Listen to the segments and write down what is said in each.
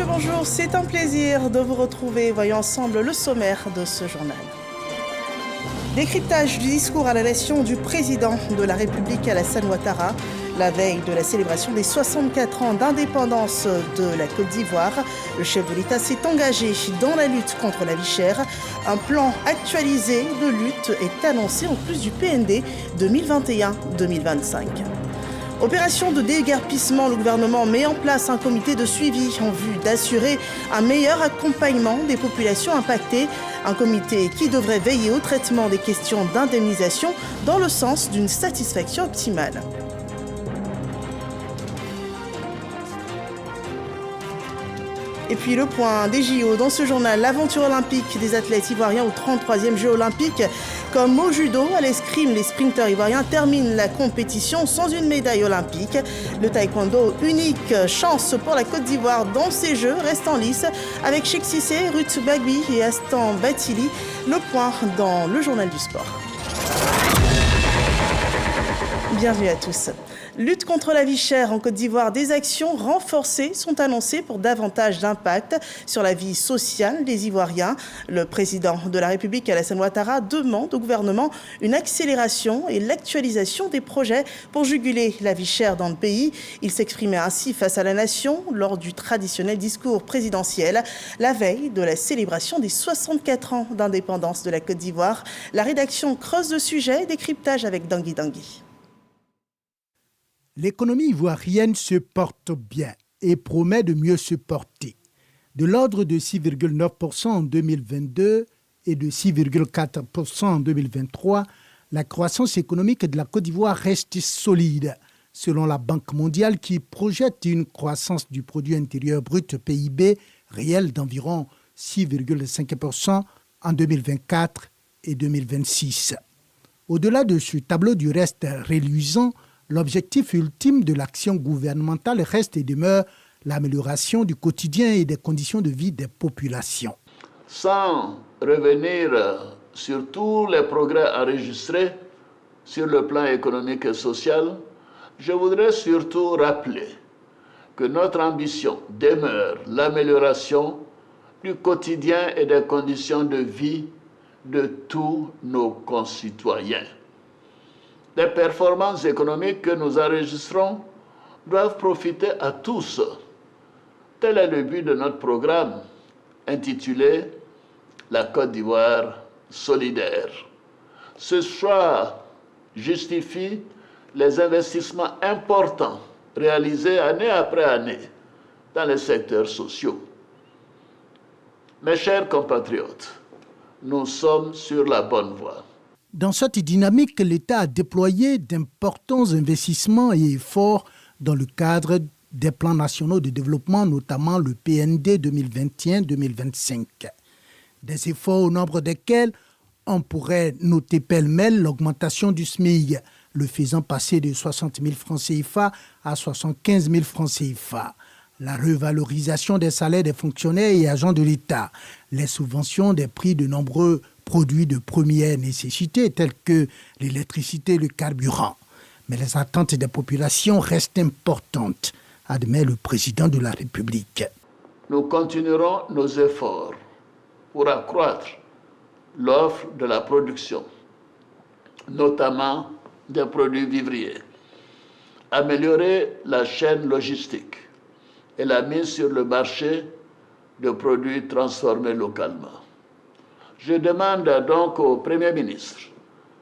messieurs, bonjour. C'est un plaisir de vous retrouver. Voyons ensemble le sommaire de ce journal. Décryptage du discours à la nation du président de la République Alassane Ouattara, la veille de la célébration des 64 ans d'indépendance de la Côte d'Ivoire. Le chef de l'État s'est engagé dans la lutte contre la vie chère. Un plan actualisé de lutte est annoncé en plus du PND 2021-2025. Opération de déguerpissement, le gouvernement met en place un comité de suivi en vue d'assurer un meilleur accompagnement des populations impactées. Un comité qui devrait veiller au traitement des questions d'indemnisation dans le sens d'une satisfaction optimale. Et puis le point des JO. Dans ce journal, l'aventure olympique des athlètes ivoiriens aux 33e Jeux olympiques. Comme au judo, à l'escrime, les sprinteurs ivoiriens terminent la compétition sans une médaille olympique. Le taekwondo, unique chance pour la Côte d'Ivoire dans ces Jeux, reste en lice avec Cheikh Cissé, Ruth Bagui et Astan Batili. Le point dans le journal du sport. Bienvenue à tous. Lutte contre la vie chère en Côte d'Ivoire, des actions renforcées sont annoncées pour davantage d'impact sur la vie sociale des Ivoiriens. Le président de la République, Alassane Ouattara, demande au gouvernement une accélération et l'actualisation des projets pour juguler la vie chère dans le pays. Il s'exprimait ainsi face à la nation lors du traditionnel discours présidentiel, la veille de la célébration des 64 ans d'indépendance de la Côte d'Ivoire. La rédaction creuse le sujet, décryptage avec Dangui Dangui. L'économie ivoirienne se porte bien et promet de mieux se porter. De l'ordre de 6,9% en 2022 et de 6,4% en 2023, la croissance économique de la Côte d'Ivoire reste solide, selon la Banque mondiale qui projette une croissance du produit intérieur brut PIB réel d'environ 6,5% en 2024 et 2026. Au-delà de ce tableau du reste reluisant, l'objectif ultime de l'action gouvernementale reste et demeure l'amélioration du quotidien et des conditions de vie des populations. Sans revenir sur tous les progrès enregistrés sur le plan économique et social, je voudrais surtout rappeler que notre ambition demeure l'amélioration du quotidien et des conditions de vie de tous nos concitoyens. Les performances économiques que nous enregistrons doivent profiter à tous. Tel est le but de notre programme intitulé « La Côte d'Ivoire solidaire ». Ce choix justifie les investissements importants réalisés année après année dans les secteurs sociaux. Mes chers compatriotes, nous sommes sur la bonne voie. Dans cette dynamique, l'État a déployé d'importants investissements et efforts dans le cadre des plans nationaux de développement, notamment le PND 2021-2025. Des efforts au nombre desquels on pourrait noter pêle-mêle l'augmentation du SMIC, le faisant passer de 60 000 francs CFA à 75 000 francs CFA. La revalorisation des salaires des fonctionnaires et agents de l'État, les subventions des prix de nombreux produits de première nécessité tels que l'électricité et le carburant. Mais les attentes des populations restent importantes, admet le président de la République. Nous continuerons nos efforts pour accroître l'offre de la production, notamment des produits vivriers, améliorer la chaîne logistique et la mise sur le marché de produits transformés localement. Je demande donc au Premier ministre,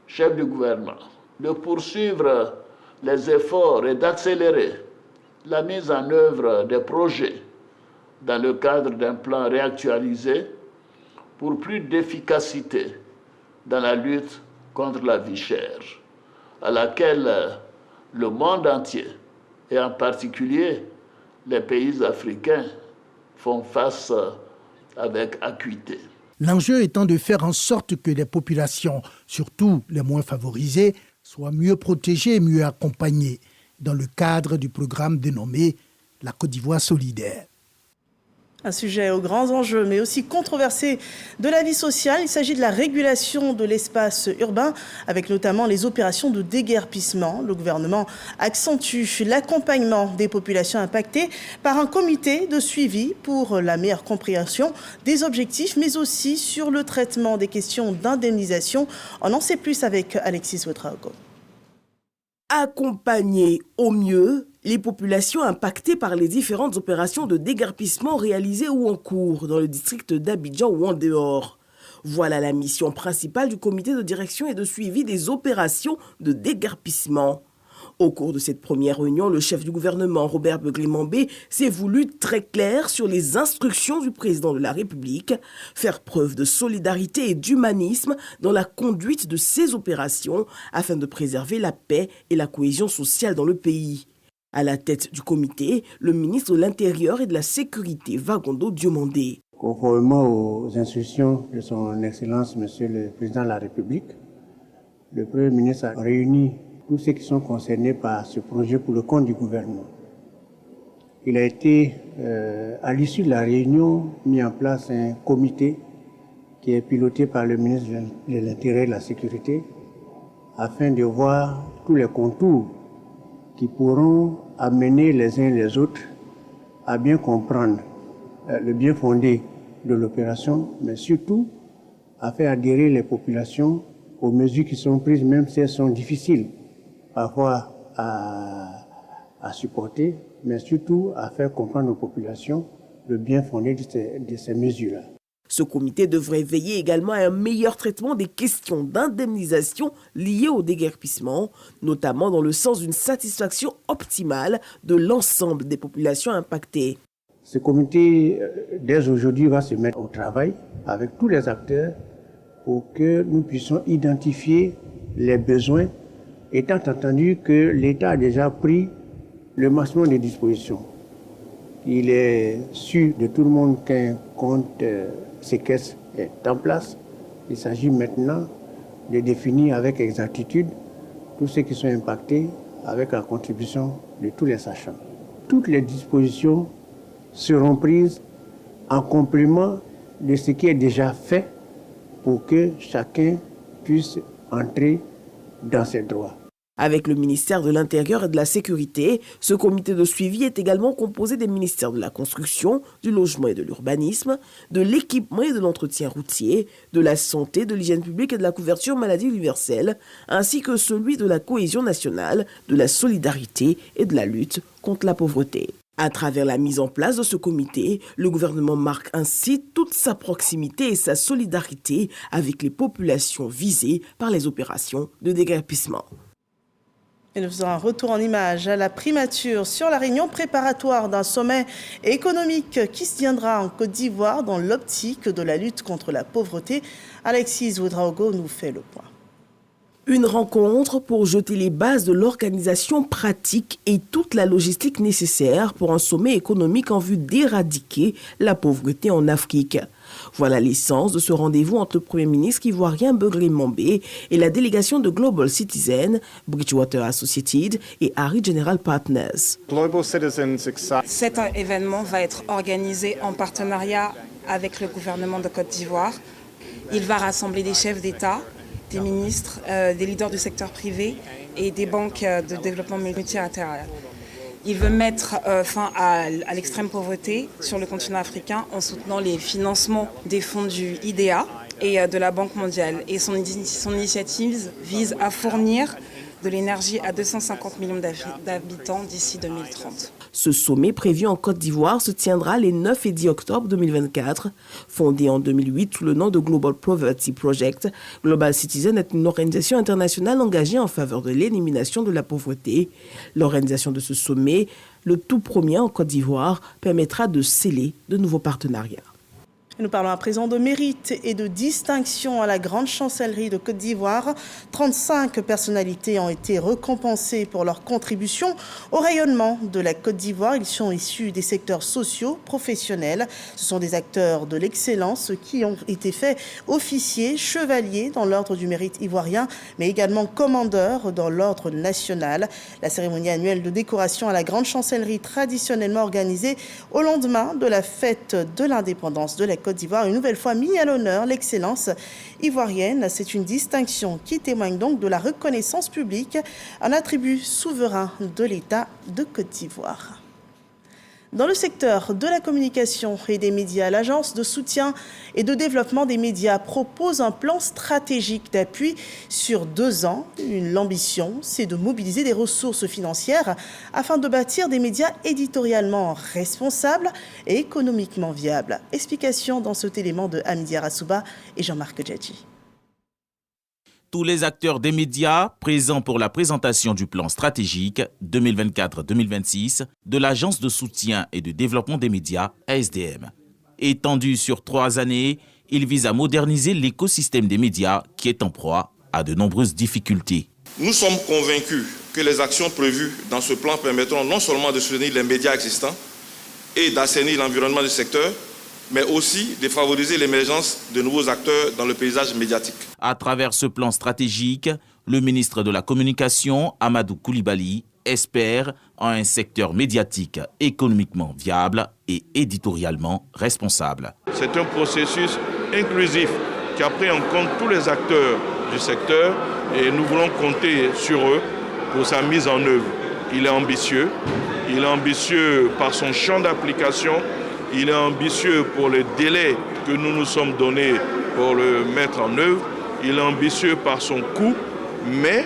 chef du gouvernement, de poursuivre les efforts et d'accélérer la mise en œuvre des projets dans le cadre d'un plan réactualisé pour plus d'efficacité dans la lutte contre la vie chère, à laquelle le monde entier, et en particulier les pays africains, font face avec acuité. L'enjeu étant de faire en sorte que les populations, surtout les moins favorisées, soient mieux protégées et mieux accompagnées dans le cadre du programme dénommé la Côte d'Ivoire solidaire. Un sujet aux grands enjeux, mais aussi controversé de la vie sociale. Il s'agit de la régulation de l'espace urbain, avec notamment les opérations de déguerpissement. Le gouvernement accentue l'accompagnement des populations impactées par un comité de suivi pour la meilleure compréhension des objectifs, mais aussi sur le traitement des questions d'indemnisation. On en sait plus avec Alexis Ouedraogo. Accompagner au mieux les populations impactées par les différentes opérations de déguerpissement réalisées ou en cours dans le district d'Abidjan ou en dehors. Voilà la mission principale du comité de direction et de suivi des opérations de déguerpissement. Au cours de cette première réunion, le chef du gouvernement, Robert Begley-Mambé, s'est voulu très clair sur les instructions du président de la République, faire preuve de solidarité et d'humanisme dans la conduite de ces opérations afin de préserver la paix et la cohésion sociale dans le pays. À la tête du comité, le ministre de l'Intérieur et de la Sécurité, Vagondo Diomandé. Conformément aux instructions de son Excellence, Monsieur le Président de la République, le Premier ministre a réuni tous ceux qui sont concernés par ce projet pour le compte du gouvernement. Il a été, à l'issue de la réunion, mis en place un comité qui est piloté par le ministre de l'Intérieur et de la Sécurité afin de voir tous les contours qui pourront amener les uns les autres à bien comprendre le bien fondé de l'opération, mais surtout à faire adhérer les populations aux mesures qui sont prises, même si elles sont difficiles parfois à supporter, mais surtout à faire comprendre aux populations le bien fondé de ces mesures-là. Ce comité devrait veiller également à un meilleur traitement des questions d'indemnisation liées au déguerpissement, notamment dans le sens d'une satisfaction optimale de l'ensemble des populations impactées. Ce comité, dès aujourd'hui, va se mettre au travail avec tous les acteurs pour que nous puissions identifier les besoins, étant entendu que l'État a déjà pris le maximum de dispositions. Il est sûr de tout le monde qu'un compte séquestre est en place. Il s'agit maintenant de définir avec exactitude tous ceux qui sont impactés avec la contribution de tous les sachants. Toutes les dispositions seront prises en complément de ce qui est déjà fait pour que chacun puisse entrer dans ses droits. Avec le ministère de l'Intérieur et de la Sécurité, ce comité de suivi est également composé des ministères de la Construction, du Logement et de l'Urbanisme, de l'Équipement et de l'Entretien routier, de la Santé, de l'Hygiène publique et de la Couverture maladie universelle, ainsi que celui de la Cohésion nationale, de la Solidarité et de la lutte contre la pauvreté. À travers la mise en place de ce comité, le gouvernement marque ainsi toute sa proximité et sa solidarité avec les populations visées par les opérations de déguerpissement. Et nous faisons un retour en image à la primature sur la réunion préparatoire d'un sommet économique qui se tiendra en Côte d'Ivoire dans l'optique de la lutte contre la pauvreté. Alexis Ouedraogo nous fait le point. Une rencontre pour jeter les bases de l'organisation pratique et toute la logistique nécessaire pour un sommet économique en vue d'éradiquer la pauvreté en Afrique. Voilà l'essence de ce rendez-vous entre le Premier ministre ivoirien Begley-Mambé et la délégation de Global Citizen, Bridgewater Associated et Harry General Partners. Cet événement va être organisé en partenariat avec le gouvernement de Côte d'Ivoire. Il va rassembler des chefs d'État, des ministres, des leaders du secteur privé et des banques de développement multilatéral. Il veut mettre fin à l'extrême pauvreté sur le continent africain en soutenant les financements des fonds du IDEA et de la Banque mondiale. Et son initiative vise à fournir de l'énergie à 250 millions d'habitants d'ici 2030. Ce sommet prévu en Côte d'Ivoire se tiendra les 9 et 10 octobre 2024. Fondé en 2008 sous le nom de Global Poverty Project, Global Citizen est une organisation internationale engagée en faveur de l'élimination de la pauvreté. L'organisation de ce sommet, le tout premier en Côte d'Ivoire, permettra de sceller de nouveaux partenariats. Nous parlons à présent de mérite et de distinction à la Grande Chancellerie de Côte d'Ivoire. 35 personnalités ont été récompensées pour leur contribution au rayonnement de la Côte d'Ivoire. Ils sont issus des secteurs sociaux, professionnels. Ce sont des acteurs de l'excellence qui ont été faits officiers, chevaliers dans l'ordre du mérite ivoirien, mais également commandeurs dans l'ordre national. La cérémonie annuelle de décoration à la Grande Chancellerie, traditionnellement organisée au lendemain de la fête de l'indépendance de la Côte d'Ivoire, une nouvelle fois mis à l'honneur l'excellence ivoirienne. C'est une distinction qui témoigne donc de la reconnaissance publique, un attribut souverain de l'État de Côte d'Ivoire. Dans le secteur de la communication et des médias, l'Agence de soutien et de développement des médias propose un plan stratégique d'appui sur 2 ans. L'ambition, c'est de mobiliser des ressources financières afin de bâtir des médias éditorialement responsables et économiquement viables. Explication dans cet élément de Hamidi Arasouba et Jean-Marc Djadji. Tous les acteurs des médias présents pour la présentation du plan stratégique 2024-2026 de l'Agence de soutien et de développement des médias, ASDM. Étendu sur 3 années, il vise à moderniser l'écosystème des médias qui est en proie à de nombreuses difficultés. Nous sommes convaincus que les actions prévues dans ce plan permettront non seulement de soutenir les médias existants et d'assainir l'environnement du secteur, mais aussi de favoriser l'émergence de nouveaux acteurs dans le paysage médiatique. À travers ce plan stratégique, le ministre de la Communication, Amadou Koulibaly, espère en un secteur médiatique économiquement viable et éditorialement responsable. C'est un processus inclusif qui a pris en compte tous les acteurs du secteur et nous voulons compter sur eux pour sa mise en œuvre. Il est ambitieux par son champ d'application. Il est ambitieux pour les délais que nous nous sommes donnés pour le mettre en œuvre. Il est ambitieux par son coût, mais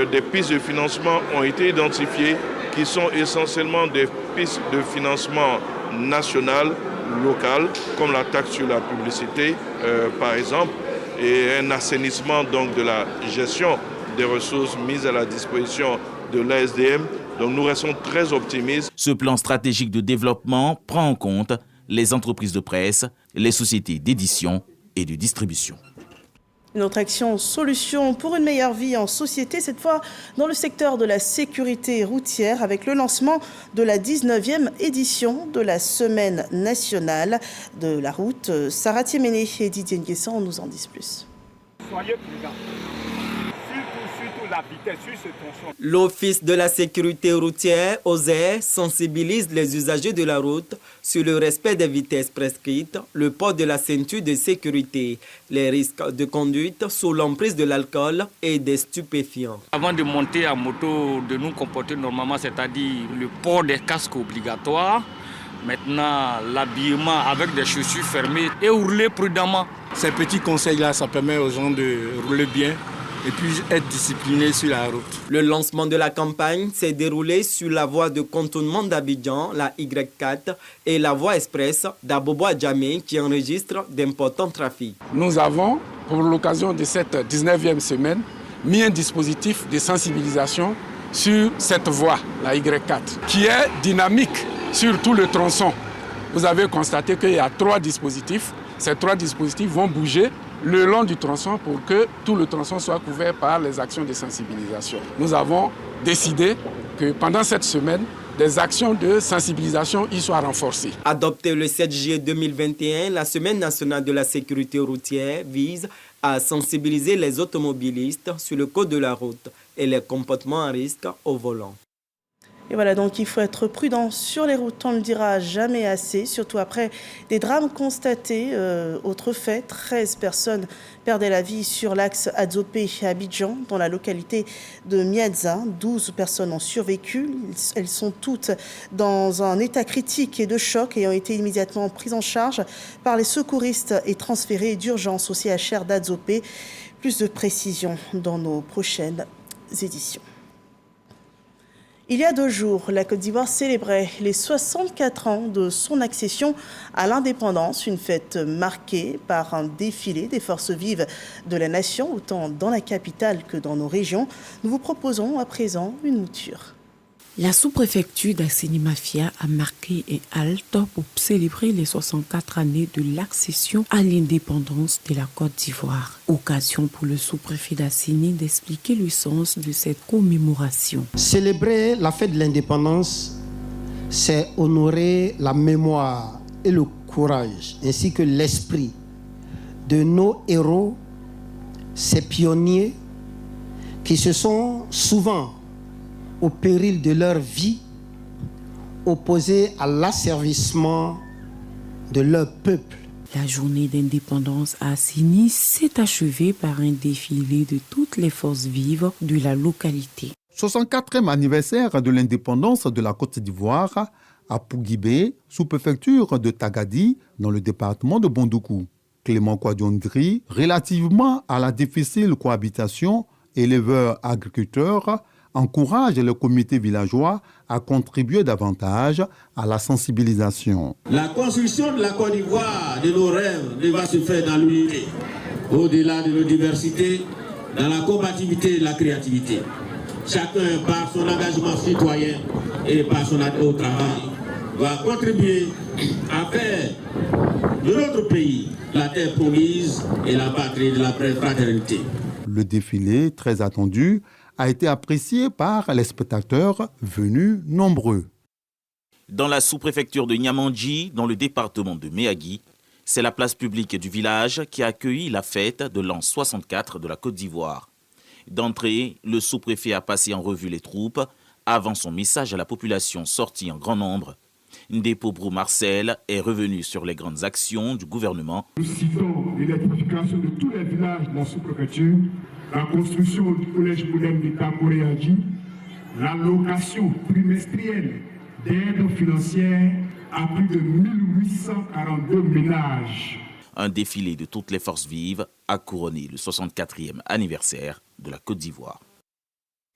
des pistes de financement ont été identifiées qui sont essentiellement des pistes de financement national, local, comme la taxe sur la publicité, par exemple, et un assainissement donc de la gestion des ressources mises à la disposition de l'ASDM. Donc nous restons très optimistes. Ce plan stratégique de développement prend en compte les entreprises de presse, les sociétés d'édition et de distribution. Une autre action, solution pour une meilleure vie en société, cette fois dans le secteur de la sécurité routière avec le lancement de la 19e édition de la Semaine nationale de la route. Sarah Tiéméné et Didier Nguessan nous en disent plus. Soyez prudents. Surtout la vitesse sur ce tronçon. L'Office de la sécurité routière, OSER, sensibilise les usagers de la route sur le respect des vitesses prescrites, le port de la ceinture de sécurité, les risques de conduite sous l'emprise de l'alcool et des stupéfiants. Avant de monter à moto, de nous comporter normalement, c'est-à-dire le port des casques obligatoires, maintenant l'habillement avec des chaussures fermées et rouler prudemment. Ces petits conseils-là, ça permet aux gens de rouler bien et puis être disciplinés sur la route. Le lancement de la campagne s'est déroulé sur la voie de contournement d'Abidjan, la Y4, et la voie express d'Abobo-Adjamé qui enregistre d'importants trafics. Nous avons, pour l'occasion de cette 19e semaine, mis un dispositif de sensibilisation sur cette voie, la Y4, qui est dynamique sur tout le tronçon. Vous avez constaté qu'il y a 3 dispositifs. Ces 3 dispositifs vont bouger le long du tronçon pour que tout le tronçon soit couvert par les actions de sensibilisation. Nous avons décidé que pendant cette semaine, des actions de sensibilisation y soient renforcées. Adoptée le 7 juillet 2021, la Semaine nationale de la sécurité routière vise à sensibiliser les automobilistes sur le code de la route et les comportements à risque au volant. Et voilà, donc il faut être prudent sur les routes, on ne le dira jamais assez, surtout après des drames constatés. Autre fait, 13 personnes perdaient la vie sur l'axe Adzopé à Abidjan, dans la localité de Miadza. 12 personnes ont survécu. Elles sont toutes dans un état critique et de choc et ont été immédiatement prises en charge par les secouristes et transférées d'urgence au CHR d'Adzopé. Plus de précisions dans nos prochaines éditions. Il y a 2 jours, la Côte d'Ivoire célébrait les 64 ans de son accession à l'indépendance, une fête marquée par un défilé des forces vives de la nation, autant dans la capitale que dans nos régions. Nous vous proposons à présent une mouture. La sous-préfecture d'Assini-Mafia a marqué un halte pour célébrer les 64 années de l'accession à l'indépendance de la Côte d'Ivoire. Occasion pour le sous-préfet d'Assini d'expliquer le sens de cette commémoration. Célébrer la fête de l'indépendance, c'est honorer la mémoire et le courage, ainsi que l'esprit de nos héros, ces pionniers qui se sont souvent au péril de leur vie, opposés à l'asservissement de leur peuple. La journée d'indépendance à Assini s'est achevée par un défilé de toutes les forces vives de la localité. 64e anniversaire de l'indépendance de la Côte d'Ivoire à Pouguibé, sous-préfecture de Tagadi, dans le département de Bondoukou. Clément Kouadiondri, relativement à la difficile cohabitation éleveurs-agriculteurs, encourage le comité villageois à contribuer davantage à la sensibilisation. La construction de la Côte d'Ivoire, de nos rêves, devra se faire dans l'unité, au-delà de nos diversités, dans la combativité et la créativité. Chacun, par son engagement citoyen et par son aide au travail, va contribuer à faire de notre pays la terre promise et la patrie de la fraternité. Le défilé, très attendu, a été apprécié par les spectateurs venus nombreux. Dans la sous-préfecture de Niamandji, dans le département de Méagui, c'est la place publique du village qui a accueilli la fête de l'an 64 de la Côte d'Ivoire. D'entrée, le sous-préfet a passé en revue les troupes avant son message à la population sortie en grand nombre. Ndepo Brou Marcel est revenu sur les grandes actions du gouvernement. Nous citons l'électrification de tous les villages de la sous-préfecture, la construction du collège moderne d'État Moréadji, l'allocation trimestrielle d'aide financière à plus de 1842 ménages. Un défilé de toutes les forces vives a couronné le 64e anniversaire de la Côte d'Ivoire.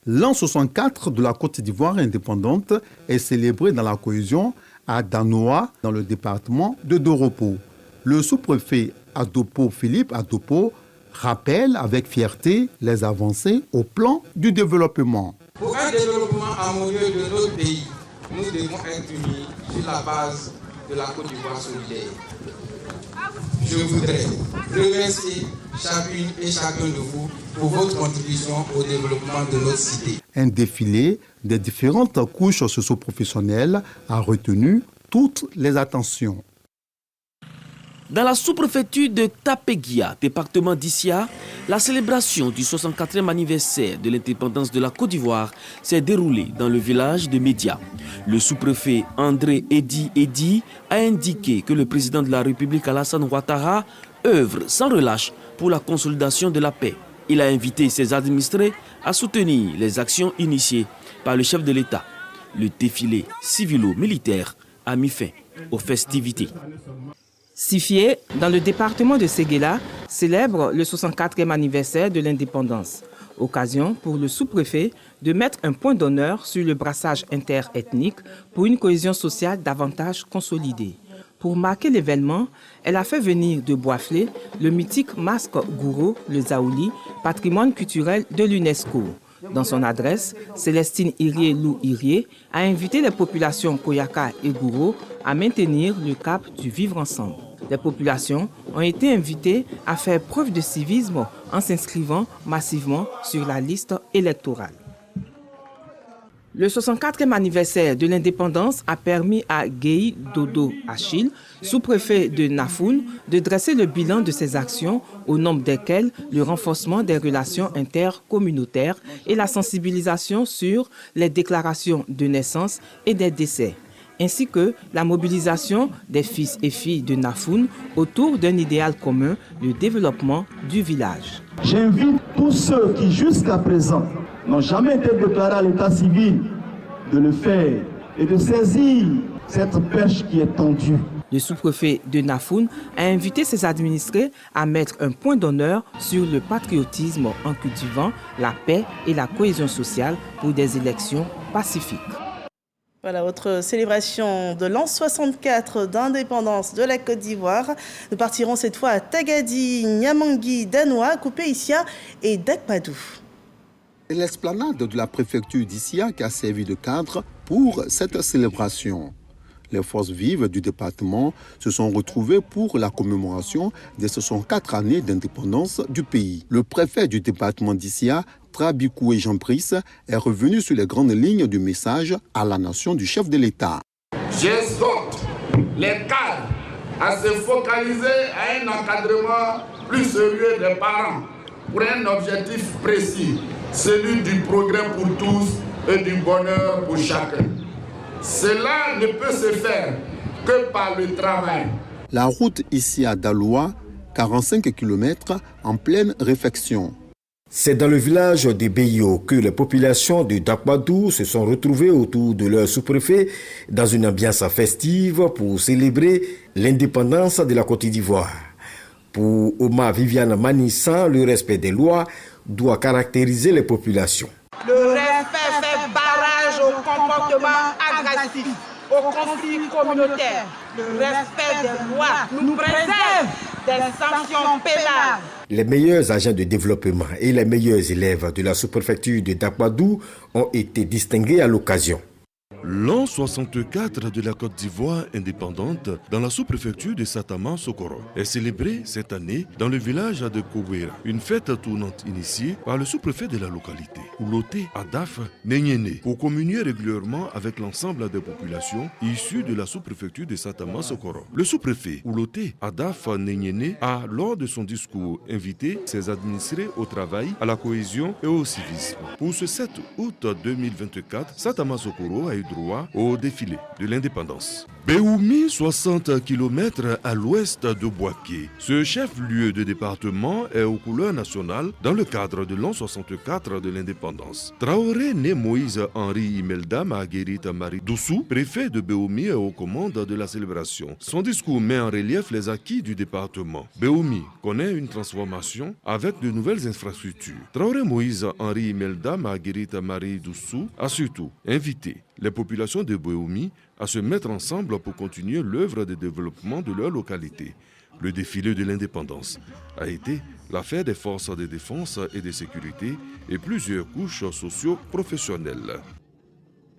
L'an 64 de la Côte d'Ivoire indépendante est célébré dans la cohésion à Danoa, dans le département de Doropo. Le sous-préfet Adopo Philippe Adopo rappelle avec fierté les avancées au plan du développement. Pour un développement harmonieux de notre pays, nous devons être unis sur la base de la Côte d'Ivoire solidaire. Je voudrais remercier chacune et chacun de vous pour votre contribution au développement de notre cité. Un défilé des différentes couches socio-professionnelles a retenu toutes les attentions. Dans la sous-préfecture de Tapeguia, département d'Issia, la célébration du 64e anniversaire de l'indépendance de la Côte d'Ivoire s'est déroulée dans le village de Média. Le sous-préfet André Edi a indiqué que le président de la République Alassane Ouattara œuvre sans relâche pour la consolidation de la paix. Il a invité ses administrés à soutenir les actions initiées par le chef de l'État. Le défilé civilo-militaire a mis fin aux festivités. Sifié, dans le département de Séguéla, célèbre le 64e anniversaire de l'indépendance. Occasion pour le sous-préfet de mettre un point d'honneur sur le brassage interethnique pour une cohésion sociale davantage consolidée. Pour marquer l'événement, elle a fait venir de Boisflé le mythique masque Gouro, le Zaouli, patrimoine culturel de l'UNESCO. Dans son adresse, Célestine Irié-Lou-Irié a invité les populations Koyaka et Gouro à maintenir le cap du vivre ensemble. Les populations ont été invitées à faire preuve de civisme en s'inscrivant massivement sur la liste électorale. Le 64e anniversaire de l'indépendance a permis à Guèye Dodo Achille, sous-préfet de Nafoun, de dresser le bilan de ses actions, au nombre desquelles le renforcement des relations intercommunautaires et la sensibilisation sur les déclarations de naissance et des décès, ainsi que la mobilisation des fils et filles de Nafoun autour d'un idéal commun, le développement du village. J'invite tous ceux qui jusqu'à présent n'ont jamais été déclarés à l'état civil de le faire et de saisir cette perche qui est tendue. Le sous-préfet de Nafoun a invité ses administrés à mettre un point d'honneur sur le patriotisme en cultivant la paix et la cohésion sociale pour des élections pacifiques. Voilà, autre célébration de l'an 64 d'indépendance de la Côte d'Ivoire. Nous partirons cette fois à Tagadi, Niamangui, Danoa, Koupé-Issia et Dakpadou. et l'esplanade de la préfecture d'Issia qui a servi de cadre pour cette célébration. Les forces vives du département se sont retrouvées pour la commémoration des 64 années d'indépendance du pays. Le préfet du département d'Issia, Trabikoué Jean-Brice, est revenu sur les grandes lignes du message à la nation du chef de l'État. J'exhorte les cadres à se focaliser à un encadrement plus sérieux des parents pour un objectif précis, celui du progrès pour tous et du bonheur pour chacun. Cela ne peut se faire que par le travail. La route ici à Daloa, 45 km en pleine réfection. C'est dans le village de Beyo que les populations de Dakbadou se sont retrouvées autour de leur sous-préfet dans une ambiance festive pour célébrer l'indépendance de la Côte d'Ivoire. Pour Omar Viviane Manissan, le respect des lois doit caractériser les populations. Le respect fait barrage au comportement agressif, au conflit communautaire. Le respect des lois nous préserve des sanctions pénales. Les meilleurs agents de développement et les meilleurs élèves de la sous-préfecture de Dakbadou ont été distingués à l'occasion. L'an 64 de la Côte d'Ivoire indépendante dans la sous-préfecture de Satama-Sokoro est célébrée cette année dans le village de Kowera. Une fête tournante initiée par le sous-préfet de la localité, Ouloté Adaf Nenyene, pour communier régulièrement avec l'ensemble des populations issues de la sous-préfecture de Satama-Sokoro. Le sous-préfet Ouloté Adaf Nenyene a, lors de son discours, invité ses administrés au travail, à la cohésion et au civisme. Pour ce 7 août 2024, Satama-Sokoro a eu droit au défilé de l'indépendance. Beoumi, 60 km à l'ouest de Bouaké. Ce chef-lieu de département est aux couleurs nationales dans le cadre de l'an 64 de l'indépendance. Traoré, né Moïse Henri Imelda Marguerite Marie Doussou, préfet de Beoumi, est aux commandes de la célébration. Son discours met en relief les acquis du département. Beoumi connaît une transformation avec de nouvelles infrastructures. Traoré Moïse Henri Imelda Marguerite Marie Doussou a surtout invité les populations de Beoumi à se mettre ensemble pour continuer l'œuvre de développement de leur localité. Le défilé de l'indépendance a été l'affaire des forces de défense et de sécurité et plusieurs couches socio-professionnelles.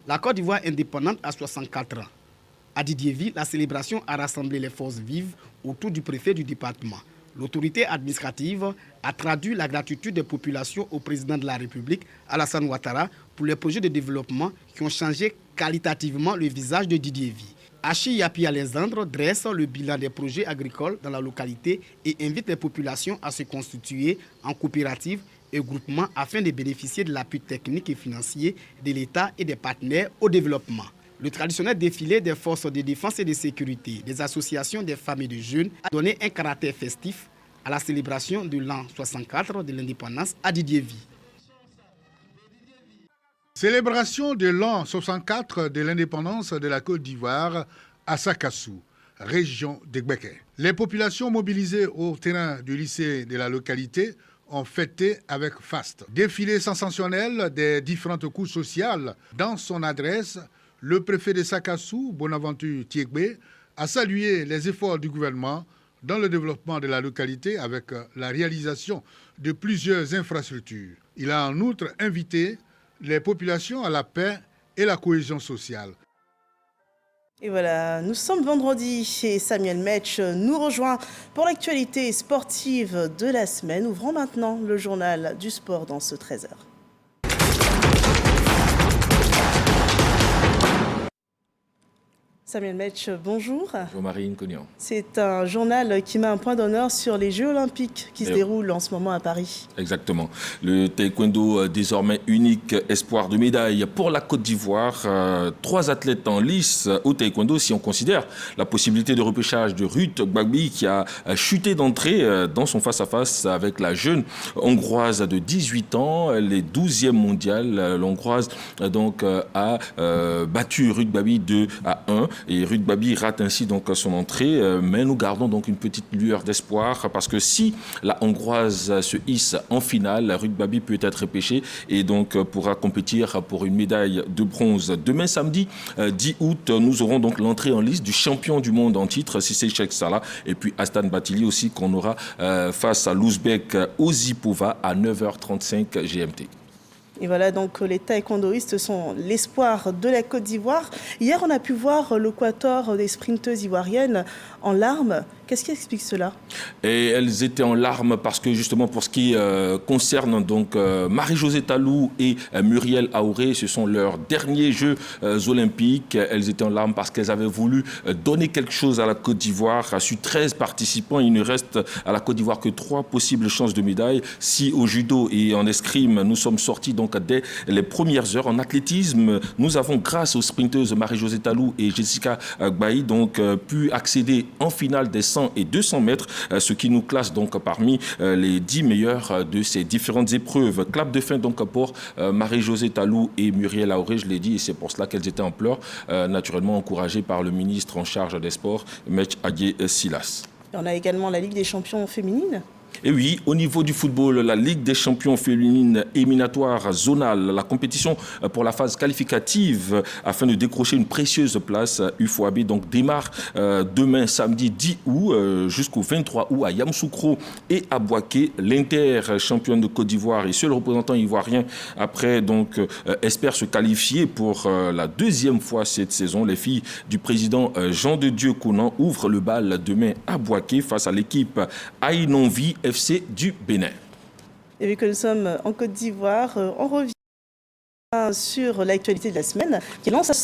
La Côte d'Ivoire indépendante a 64 ans. À Didierville, la célébration a rassemblé les forces vives autour du préfet du département. L'autorité administrative a traduit la gratitude des populations au président de la République, Alassane Ouattara, pour les projets de développement qui ont changé qualitativement le visage de Didierville. Hachi Yapi Alexandre dresse le bilan des projets agricoles dans la localité et invite les populations à se constituer en coopérative et groupements afin de bénéficier de l'appui technique et financier de l'État et des partenaires au développement. Le traditionnel défilé des forces de défense et de sécurité, des associations des femmes et des jeunes a donné un caractère festif à la célébration de l'an 64 de l'indépendance à Didierville. Célébration de l'an 64 de l'indépendance de la Côte d'Ivoire à Sakassou, région d'Egbeke. Les populations mobilisées au terrain du lycée de la localité ont fêté avec faste. Défilé sensationnel des différentes couches sociales. Dans son adresse, le préfet de Sakassou, Bonaventure Tiegbe, a salué les efforts du gouvernement dans le développement de la localité avec la réalisation de plusieurs infrastructures. Il a en outre invité les populations à la paix et la cohésion sociale. Et voilà, nous sommes vendredi et Samuel Metch nous rejoint pour l'actualité sportive de la semaine. Ouvrons maintenant le journal du sport dans ce 13h. Samuel Metch, bonjour. Bonjour Marine Cognan. C'est un journal qui met un point d'honneur sur les Jeux Olympiques qui se déroulent en ce moment à Paris. Exactement. Le taekwondo, désormais unique espoir de médaille pour la Côte d'Ivoire. 3 athlètes en lice au taekwondo si on considère la possibilité de repêchage de Ruth Gbagbi qui a chuté d'entrée dans son face-à-face avec la jeune Hongroise de 18 ans, les 12e mondiales. L'Hongroise donc a battu Ruth Gbagbi 2-1. Et Ruth Gbagbi rate ainsi donc son entrée, mais nous gardons donc une petite lueur d'espoir parce que si la Hongroise se hisse en finale, Ruth Gbagbi peut être repêchée et donc pourra compétir pour une médaille de bronze. Demain samedi 10 août, nous aurons donc l'entrée en lice du champion du monde en titre, Cissé Cheikh Salah, et puis Astan Batili aussi qu'on aura face à l'Ouzbek Ozipova à 9h35 GMT. Et voilà, donc les taekwondoïstes sont l'espoir de la Côte d'Ivoire. Hier, on a pu voir le quatuor des sprinteuses ivoiriennes en larmes. Qu'est-ce qui explique cela? Et elles étaient en larmes parce que justement pour ce qui concerne donc Marie-Josée Talou et Muriel Aouré, ce sont leurs derniers Jeux olympiques. Elles étaient en larmes parce qu'elles avaient voulu donner quelque chose à la Côte d'Ivoire. Sur 13 participants, il ne reste à la Côte d'Ivoire que 3 possibles chances de médaille. Si au judo et en escrime, nous sommes sortis donc dès les premières heures. En athlétisme, nous avons, grâce aux sprinteuses Marie-Josée Talou et Jessica Gbaï, donc pu accéder en finale des 100 et 200 mètres, ce qui nous classe donc parmi les 10 meilleurs de ces différentes épreuves. Clap de fin donc pour Marie-Josée Talou et Muriel Aouré, je l'ai dit, et c'est pour cela qu'elles étaient en pleurs, naturellement encouragées par le ministre en charge des sports, Mech Adjé Silas. On a également la Ligue des champions féminines. Et oui, au niveau du football, la Ligue des champions féminines éliminatoire zonale, la compétition pour la phase qualificative afin de décrocher une précieuse place, UFOAB donc démarre demain samedi 10 août jusqu'au 23 août à Yamoussoukro et à Bouaké. L'Inter, championne de Côte d'Ivoire et seul représentant ivoirien après donc espère se qualifier pour la deuxième fois cette saison. Les filles du président Jean de Dieu Conan ouvrent le bal demain à Bouaké face à l'équipe Aïnonvi FC du Bénin. Et vu que nous sommes en Côte d'Ivoire, on revient sur l'actualité de la semaine qui lance à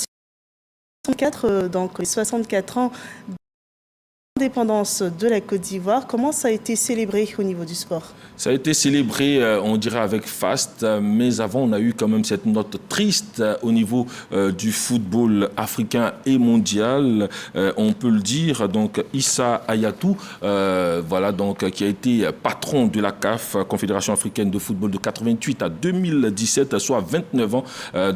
64, donc les 64 ans d'indépendance de la Côte d'Ivoire. Comment ça a été célébré au niveau du sport? Ça a été célébré, on dirait, avec faste, mais avant, on a eu quand même cette note triste au niveau du football africain et mondial. On peut le dire, donc Issa Hayatou, voilà, donc, qui a été patron de la CAF, Confédération africaine de football, de 88 à 2017, soit 29 ans.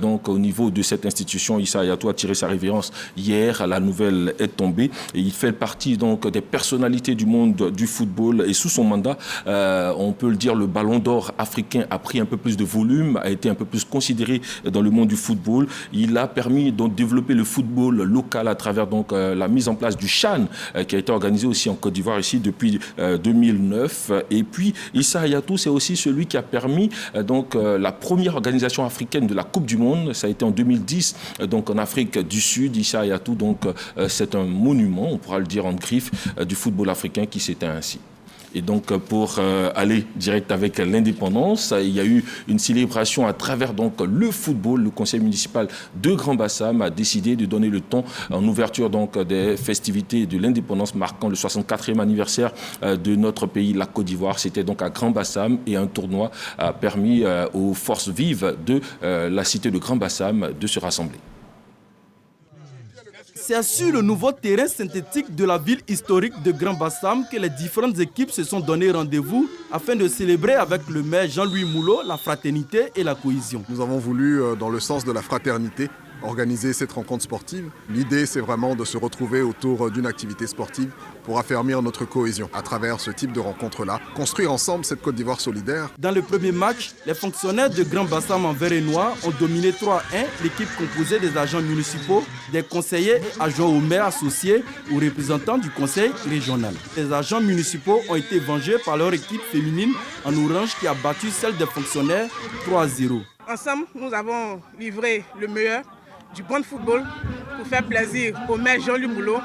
Donc, au niveau de cette institution, Issa Hayatou a tiré sa révérence hier. La nouvelle est tombée et il fait partie donc des personnalités du monde du football. Et sous son mandat, on peut le dire, le ballon d'or africain a pris un peu plus de volume, a été un peu plus considéré dans le monde du football. Il a permis de développer le football local à travers donc la mise en place du CHAN qui a été organisé aussi en Côte d'Ivoire ici depuis 2009. Et puis Issa Hayatou, c'est aussi celui qui a permis donc la première organisation africaine de la Coupe du Monde. Ça a été en 2010 donc en Afrique du Sud. Issa Hayatou, donc c'est un monument, on pourra le dire en griffe, du football africain qui s'éteint ainsi. Et donc, pour aller direct avec l'indépendance, il y a eu une célébration à travers donc le football. Le conseil municipal de Grand Bassam a décidé de donner le ton en ouverture donc des festivités de l'indépendance marquant le 64e anniversaire de notre pays, la Côte d'Ivoire. C'était donc à Grand Bassam et un tournoi a permis aux forces vives de la cité de Grand Bassam de se rassembler. C'est sur le nouveau terrain synthétique de la ville historique de Grand Bassam que les différentes équipes se sont donné rendez-vous afin de célébrer avec le maire Jean-Louis Moulot la fraternité et la cohésion. Nous avons voulu, dans le sens de la fraternité, organiser cette rencontre sportive. L'idée, c'est vraiment de se retrouver autour d'une activité sportive pour affermir notre cohésion à travers ce type de rencontre-là, construire ensemble cette Côte d'Ivoire solidaire. Dans le premier match, les fonctionnaires de Grand Bassam en vert et noir ont dominé 3-1 l'équipe composée des agents municipaux, des conseillers et adjoints au maire associés aux représentants du conseil régional. Les agents municipaux ont été vengés par leur équipe féminine en orange qui a battu celle des fonctionnaires 3-0. Ensemble, nous avons livré le meilleur du bon football pour faire plaisir au maire Jean-Louis Moulot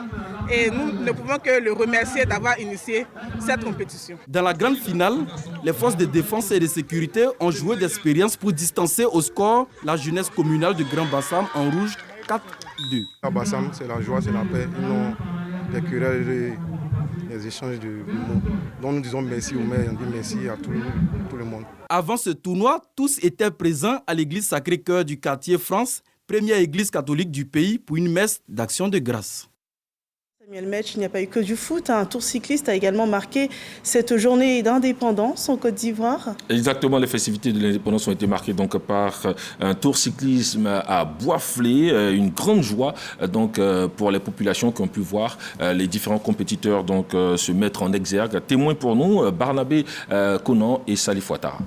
et nous ne pouvons que le remercier d'avoir initié cette compétition. Dans la grande finale, les forces de défense et de sécurité ont joué d'expérience pour distancer au score la jeunesse communale de Grand Bassam en rouge 4-2. À Bassam, c'est la joie, c'est la paix. Ils n'ont des querelles, des échanges de mots. Donc nous disons merci au maire, on dit merci à tout le monde. Avant ce tournoi, tous étaient présents à l'église Sacré-Cœur du quartier France, première église catholique du pays, pour une messe d'action de grâce. Samuel Mech, il n'y a pas eu que du foot. Un tour cycliste a également marqué cette journée d'indépendance en Côte d'Ivoire. Exactement, les festivités de l'indépendance ont été marquées donc par un tour cyclisme à Boisflé, une grande joie donc pour les populations qui ont pu voir les différents compétiteurs donc se mettre en exergue. Témoins pour nous, Barnabé Conan et Salif Ouattara.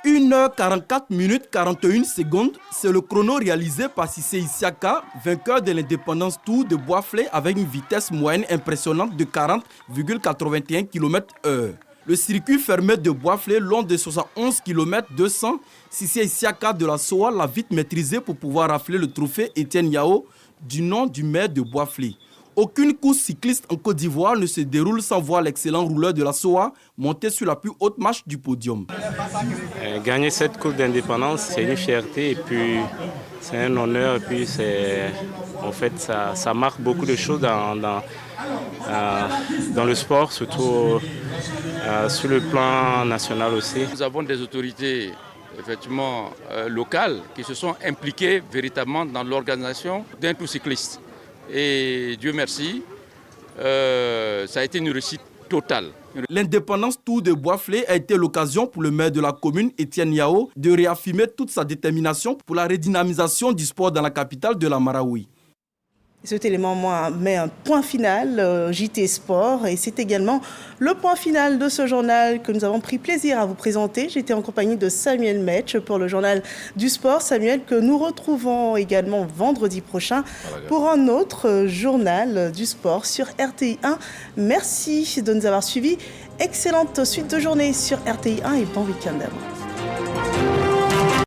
1h44 41 secondes, c'est le chrono réalisé par Cissé Issiaka, vainqueur de l'indépendance Tour de Boisflé avec une vitesse moyenne impressionnante de 40,81 km/h. Le circuit fermé de Boiflé, long de 71 km 200, Sissi Isiaka de la SOA l'a vite maîtrisé pour pouvoir rafler le trophée Etienne Yao du nom du maire de Boiflé. Aucune course cycliste en Côte d'Ivoire ne se déroule sans voir l'excellent rouleur de la SOA monter sur la plus haute marche du podium. Gagner cette course d'indépendance, c'est une fierté et puis c'est un honneur. Et puis en fait, ça marque beaucoup de choses dans le sport, surtout sur le plan national aussi. Nous avons des autorités effectivement locales qui se sont impliquées véritablement dans l'organisation d'un tour cycliste. Et Dieu merci, ça a été une réussite totale. L'indépendance Tour de Boiflé a été l'occasion pour le maire de la commune, Etienne Yao, de réaffirmer toute sa détermination pour la redynamisation du sport dans la capitale de la Marawi. Cet élément met un point final, JT Sport, et c'est également le point final de ce journal que nous avons pris plaisir à vous présenter. J'étais en compagnie de Samuel Metch pour le journal du sport. Samuel, que nous retrouvons également vendredi prochain pour un autre journal du sport sur RTI 1. Merci de nous avoir suivis. Excellente suite de journée sur RTI 1 et bon week-end à vous.